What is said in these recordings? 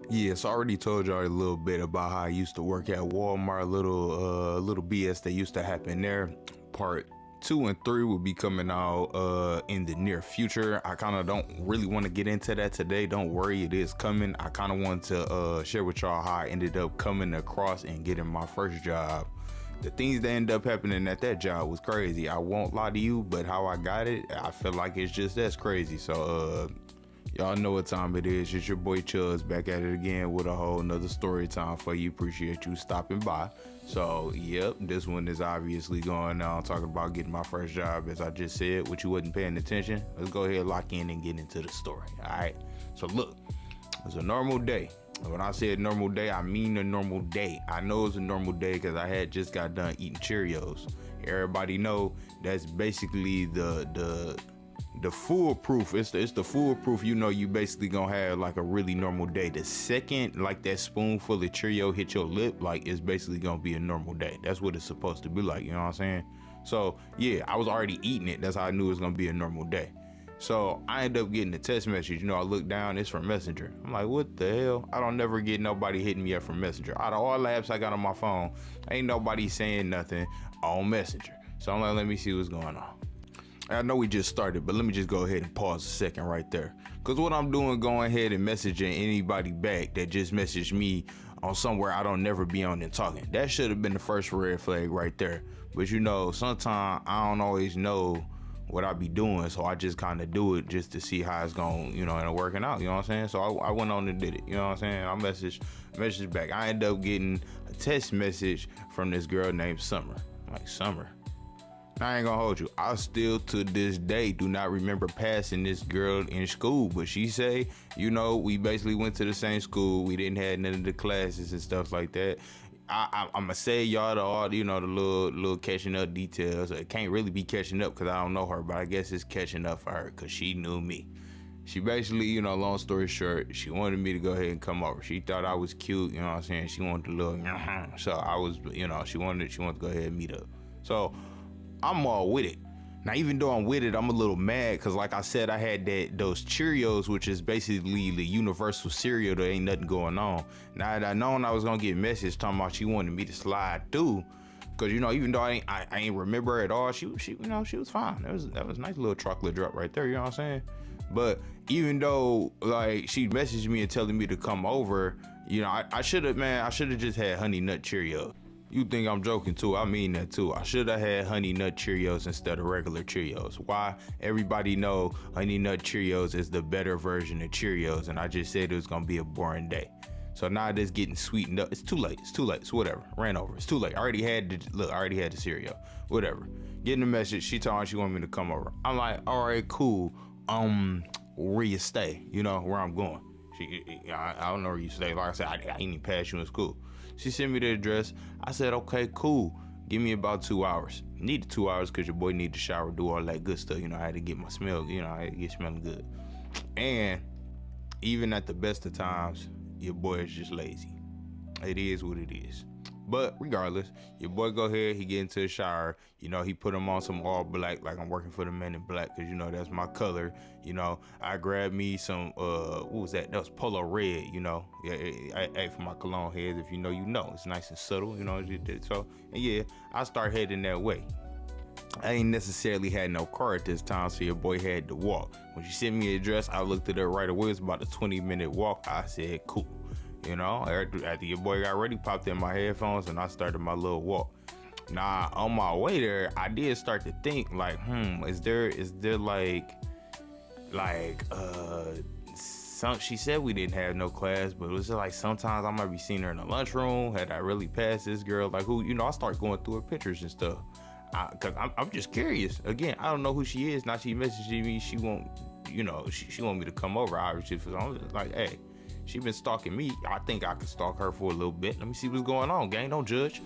Yeah, so I already told y'all a little bit about how I used to work at Walmart. Little BS that used to happen there. Part 2 and 3 will be coming out in the near future. I kind of don't really want to get into that today. Don't worry, it is coming. I kind of want to share with y'all how I ended up coming across and getting my first job. The things that end up happening at that job was crazy. I won't lie to you, but how I got it, I feel like it's just as crazy. So y'all know what time it is. It's your boy Chuz back at it again with a whole nother story time for you. Appreciate you stopping by. So, yep, this one is obviously going on, talking about getting my first job, as I just said, which you wasn't paying attention. Let's go ahead, lock in, and get into the story, all right? So, look, it's a normal day. When I said normal day, I mean a normal day. I know it's a normal day because I had just got done eating Cheerios. Everybody know that's basically the foolproof. It's the foolproof. You know, you basically gonna have like a really normal day. The second like that spoonful of Cheerio hit your lip, like it's basically gonna be a normal day. That's what it's supposed to be like. You know what I'm saying? So yeah, I was already eating it. That's how I knew it was gonna be a normal day. So I end up getting a text message. You know, I look down, it's from Messenger. I'm like, what the hell? I don't never get nobody hitting me up from Messenger. Out of all the apps I got on my phone, ain't nobody saying nothing on Messenger. So I'm like, let me see what's going on. I know we just started, but let me just go ahead and pause a second right there. Because what I'm doing, going ahead and messaging anybody back that just messaged me on somewhere I don't never be on and talking. That should have been the first red flag right there. But you know, sometimes I don't always know what I be doing, so I just kind of do it just to see how it's going, you know, and working out, you know what I'm saying? So I went on and did it, you know what I'm saying? I messaged back. I ended up getting a text message from this girl named Summer. I'm like, Summer? I ain't gonna hold you. I still to this day do not remember passing this girl in school, but she say, you know, we basically went to the same school. We didn't have none of the classes and stuff like that. I'm gonna say y'all the little catching up details. It can't really be catching up because I don't know her, but I guess it's catching up for her because she knew me. She basically, you know, long story short, she wanted me to go ahead and come over. She thought I was cute, you know what I'm saying? She wanted a little, so I was, you know, she wanted to go ahead and meet up. So I'm all with it. Now, even though I'm with it, I'm a little mad because, like I said, I had those Cheerios, which is basically the universal cereal. There ain't nothing going on. Now, I known I was gonna get a message talking about she wanted me to slide through, because you know, even though I ain't remember her at all, she you know, she was fine. That was a nice little chocolate drop right there. You know what I'm saying? But even though like she messaged me and telling me to come over, you know, I should have just had Honey Nut Cheerios. You think I'm joking too? I mean that too. I should have had Honey Nut Cheerios instead of regular Cheerios. Why? Everybody know Honey Nut Cheerios is the better version of Cheerios, and I just said it was gonna be a boring day. So now it's getting sweetened up. It's too late. It's whatever. Ran over. It's too late. I already had the cereal. Whatever. Getting the message. She told me she wanted me to come over. I'm like, all right, cool. Where you stay? You know where I'm going. I don't know where you stay. Like I said, I ain't even passed you in school. She sent me the address. I said, okay, cool. Give me about 2 hours. Needed 2 hours because your boy needed to shower, do all that good stuff. You know, I had to get my smell, you know, I had to get smelling good. And even at the best of times, your boy is just lazy. It is what it is. But regardless, your boy go ahead, he get into the shower. You know, he put him on some all black, like I'm working for the Men in Black, because, you know, that's my color. You know, I grabbed me some, what was that? That was Polo Red, you know. Yeah, I for my cologne heads, if you know, you know. It's nice and subtle, you know. So, and yeah, I start heading that way. I ain't necessarily had no car at this time, so your boy had to walk. When she sent me the address, I looked at her right away. It was about a 20-minute walk. I said, cool. You know, after your boy got ready, popped in my headphones, and I started my little walk. Now, on my way there, I did start to think, like, is there she said we didn't have no class, but it was like sometimes I might be seeing her in the lunchroom. Had I really passed this girl? Like, who, you know, I start going through her pictures and stuff. Cause I'm just curious. Again, I don't know who she is. Now she messaging me. She want, you know, she want me to come over. Obviously, so I'm just like, hey, she been stalking me. I think I could stalk her for a little bit. Let me see what's going on, gang. Don't judge.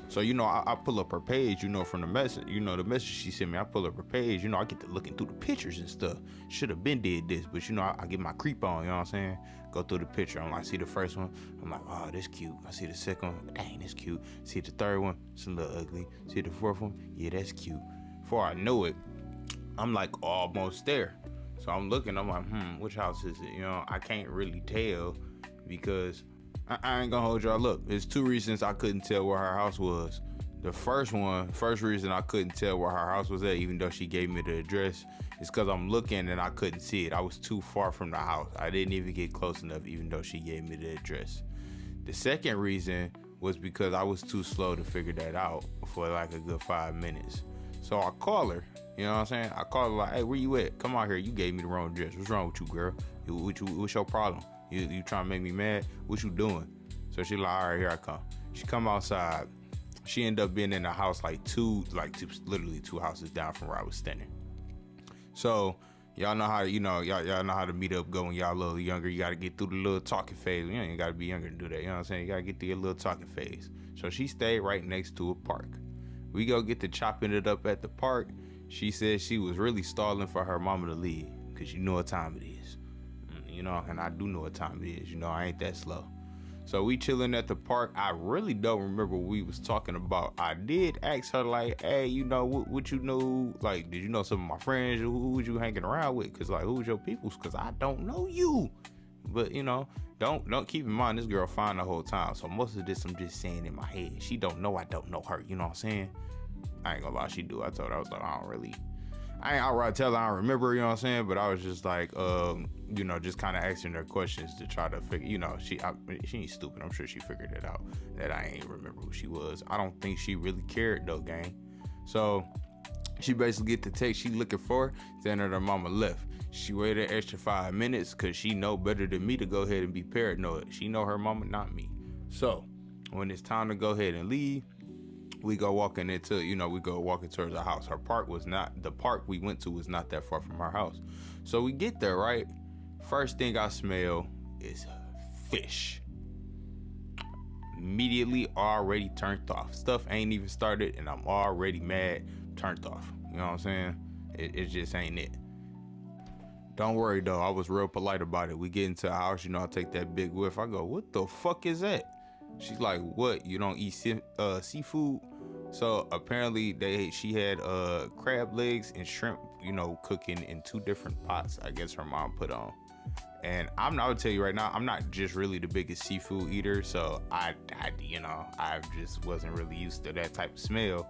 So, you know, I pull up her page, you know, from the message, you know, the message she sent me. I pull up her page, you know, I get to looking through the pictures and stuff. Should have been did this, but, you know, I get my creep on, you know what I'm saying? Go through the picture. I'm like, see the first one? I'm like, oh, this cute. I see the second one. Dang, this cute. See the third one? It's a little ugly. See the fourth one? Yeah, that's cute. Before I know it, I'm like almost there. So I'm looking, I'm like, which house is it? You know, I can't really tell because I ain't gonna hold y'all up. There's two reasons I couldn't tell where her house was. The first reason I couldn't tell where her house was at, even though she gave me the address, is because I'm looking and I couldn't see it. I was too far from the house. I didn't even get close enough, even though she gave me the address. The second reason was because I was too slow to figure that out for like a good 5 minutes. So I call her, you know what I'm saying? I call her like, hey, where you at? Come out here. You gave me the wrong address. What's wrong with you, girl? What's your problem? You trying to make me mad? What you doing? So she like, all right, here I come. She come outside. She ended up being in the house literally two houses down from where I was standing. So y'all know how y'all know how to meet up go when y'all a little younger. You got to get through the little talking phase. You ain't got to be younger to do that. You know what I'm saying? You got to get through your little talking phase. So she stayed right next to a park. We go get to chopping it up at the park. She said she was really stalling for her mama to leave because you know what time it is. You know, and I do know what time it is. You know, I ain't that slow. So we chilling at the park. I really don't remember what we was talking about. I did ask her like, hey, you know, what you know? Like, did you know some of my friends? Who was you hanging around with? Cause like, who's your peoples? Cause I don't know you. But you know, don't keep in mind this girl fine the whole time. So most of this I'm just saying in my head. She don't know I don't know her. You know what I'm saying? I ain't gonna lie, she do. I told her, I was like, I ain't outright tell her I don't remember, you know what I'm saying? But I was just like, you know, just kind of asking her questions to try to figure, you know, she ain't stupid. I'm sure she figured it out that I ain't remember who she was. I don't think she really cared though, gang. So she basically get the text she looking for, saying that her mama left. She waited an extra 5 minutes because she know better than me to go ahead and be paranoid. She know her mama, not me. So when it's time to go ahead and leave, we go walking towards the house. The park we went to was not that far from our house. So we get there, right? First thing I smell is fish. Immediately already turned off. Stuff ain't even started and I'm already mad, turned off. You know what I'm saying? It just ain't it. Don't worry though, I was real polite about it. We get into the house, you know, I take that big whiff. I go, what the fuck is that? She's like, what? You don't eat seafood? So apparently she had crab legs and shrimp, you know, cooking in 2 different pots. I guess her mom put on. And I would tell you right now, I'm not just really the biggest seafood eater, so I just wasn't really used to that type of smell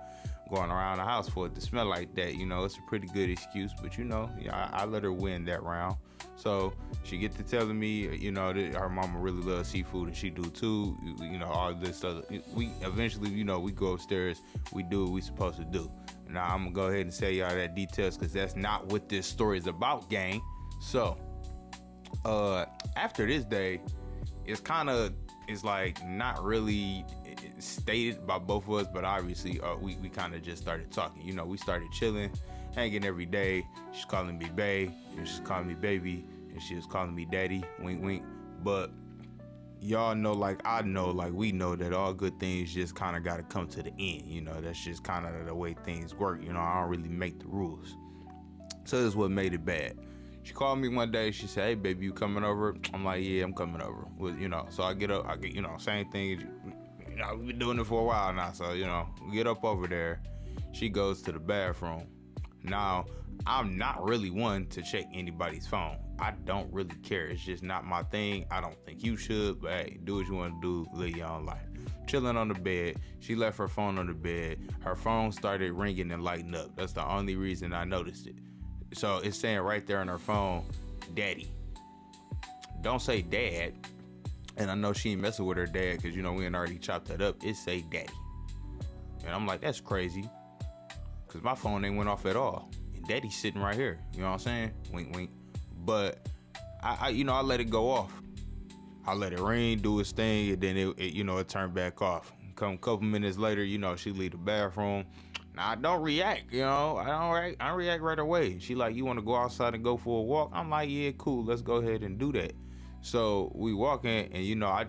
going around the house for it to smell like that. You know, it's a pretty good excuse, but you know, I let her win that round. So she get to telling me, you know, that her mama really loves seafood and she do too. You know, all this stuff. We eventually, you know, we go upstairs, we do what we supposed to do. Now I'm gonna go ahead and say y'all that details because that's not what this story is about, gang. So after this day, it's like not really stated by both of us, but obviously we kind of just started talking. You know, we started chilling, hanging every day. She's calling me bae, and she's calling me baby, and she was calling me daddy, wink wink. But y'all know, like I know, like we know that all good things just kind of got to come to the end. You know, that's just kind of the way things work. You know, I don't really make the rules. So this is what made it bad. She called me one day. She said, hey, baby, you coming over? I'm like, yeah, I'm coming over. Well, you know, so I get up. You know, same thing. You know, we've been doing it for a while now. So, you know, we get up over there. She goes to the bathroom. Now, I'm not really one to check anybody's phone. I don't really care. It's just not my thing. I don't think you should. But, hey, do what you want to do. Live your own life. Chilling on the bed. She left her phone on the bed. Her phone started ringing and lighting up. That's the only reason I noticed it. So it's saying right there on her phone, daddy. Don't say dad. And I know she ain't messing with her dad because, you know, we ain't already chopped that up. It say daddy. And I'm like, that's crazy. Because my phone ain't went off at all. And daddy's sitting right here. You know what I'm saying? Wink, wink. But, I let it go off. I let it ring, do its thing, and then it turned back off. Come a couple minutes later, you know, she leave the bathroom. I don't react, you know. I don't react right away. She like, you want to go outside and go for a walk? I'm like, yeah, cool. Let's go ahead and do that. So we walking, and you know, I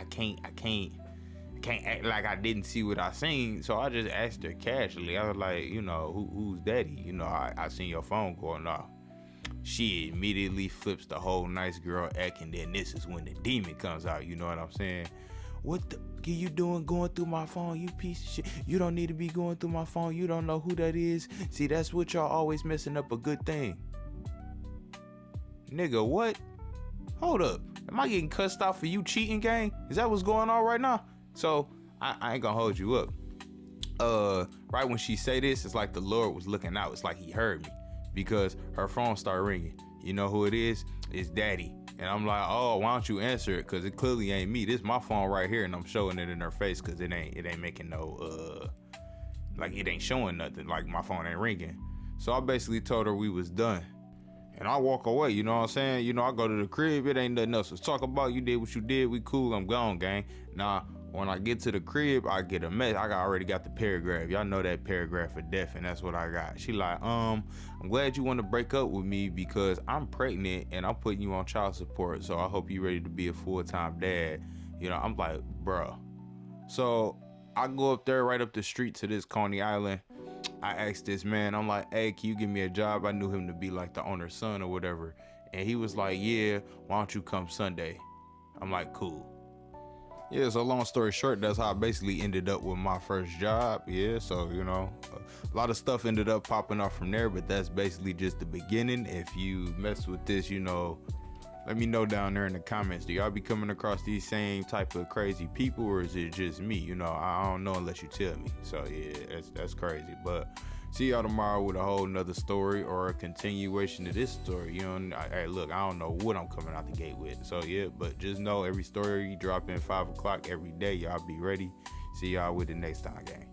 can't act like I didn't see what I seen. So I just asked her casually. I was like, you know, who's daddy? You know, I seen your phone going off. She immediately flips the whole nice girl act, and then this is when the demon comes out. You know what I'm saying? What the are you doing going through my phone, you piece of shit? You don't need to be going through my phone. You don't know who that is. See, that's what y'all always messing up a good thing. Nigga, what? Hold up. Am I getting cussed out for you cheating, gang? Is that what's going on right now? So I ain't gonna hold you up. Right when she say this, it's like the Lord was looking out. It's like he heard me, because her phone started ringing. You know who it is? It's Daddy. And I'm like, oh, why don't you answer it? Because it clearly ain't me. This is my phone right here, and I'm showing it in her face because it ain't making no, like it ain't showing nothing. Like my phone ain't ringing. So I basically told her we was done. And I walk away, you know what I'm saying? You know, I go to the crib, it ain't nothing else to talk about. You did what you did, we cool, I'm gone, gang. Now, when I get to the crib, I get a mess. I already got the paragraph. Y'all know that paragraph of death, and that's what I got. She like, I'm glad you want to break up with me because I'm pregnant and I'm putting you on child support. So I hope you ready to be a full-time dad. You know, I'm like, bro. So I go up there right up the street to this Coney Island. I asked this man, I'm like, hey, can you give me a job? I knew him to be like the owner's son or whatever. And he was like, yeah, why don't you come Sunday? I'm like, cool. Yeah, so long story short, that's how I basically ended up with my first job. Yeah, so, you know, a lot of stuff ended up popping off from there, but that's basically just the beginning. If you mess with this, you know, let me know down there in the comments. Do y'all be coming across these same type of crazy people, or is it just me? You know, I don't know unless you tell me. So yeah, that's crazy. But see y'all tomorrow with a whole nother story or a continuation of this story. You know, hey, look, I don't know what I'm coming out the gate with. So yeah, but just know every story you drop in 5 o'clock every day. Y'all be ready. See y'all with the next time, gang.